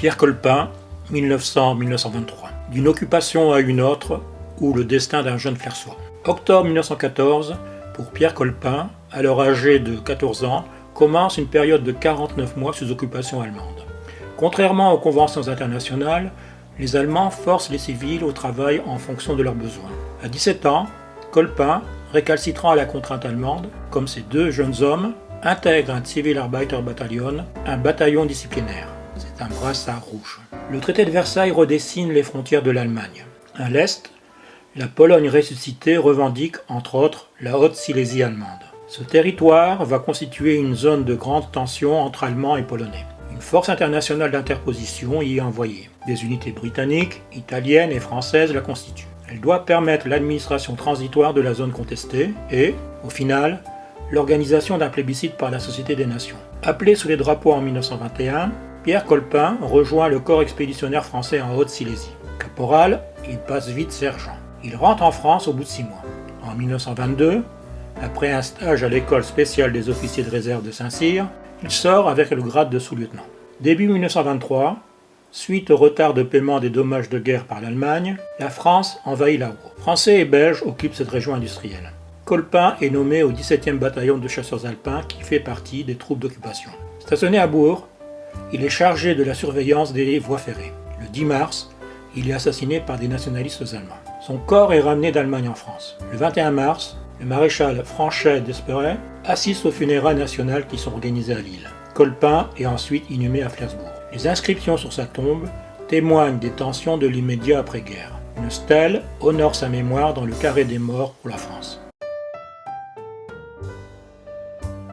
Pierre Colpin, 1900-1923. D'une occupation à une autre, ou le destin d'un jeune Flerçois. Octobre 1914, pour Pierre Colpin, alors âgé de 14 ans, commence une période de 49 mois sous occupation allemande. Contrairement aux conventions internationales, les Allemands forcent les civils au travail en fonction de leurs besoins. À 17 ans, Colpin, récalcitrant à la contrainte allemande, comme ces deux jeunes hommes, intègre un Zivilarbeiterbataillon, un bataillon disciplinaire. C'est un brassard rouge. Le traité de Versailles redessine les frontières de l'Allemagne. À l'est, la Pologne ressuscitée revendique, entre autres, la Haute-Silésie allemande. Ce territoire va constituer une zone de grande tension entre Allemands et Polonais. Une force internationale d'interposition y est envoyée. Des unités britanniques, italiennes et françaises la constituent. Elle doit permettre l'administration transitoire de la zone contestée et, au final, l'organisation d'un plébiscite par la Société des Nations. Appelé sous les drapeaux en 1921, Pierre Colpin rejoint le corps expéditionnaire français en Haute-Silésie. Caporal, il passe vite sergent. Il rentre en France au bout de 6 mois. En 1922, après un stage à l'école spéciale des officiers de réserve de Saint-Cyr, il sort avec le grade de sous-lieutenant. Début 1923, suite au retard de paiement des dommages de guerre par l'Allemagne, la France envahit la Ruhr. Français et Belges occupent cette région industrielle. Colpin est nommé au 17e bataillon de chasseurs alpins qui fait partie des troupes d'occupation. Stationné à Bourg, il est chargé de la surveillance des voies ferrées. Le 10 mars, il est assassiné par des nationalistes allemands. Son corps est ramené d'Allemagne en France. Le 21 mars, le maréchal Franchet d'Esperet assiste aux funérailles nationales qui sont organisées à Lille. Colpin est ensuite inhumé à Flersbourg. Les inscriptions sur sa tombe témoignent des tensions de l'immédiat après-guerre. Une stèle honore sa mémoire dans le carré des morts pour la France.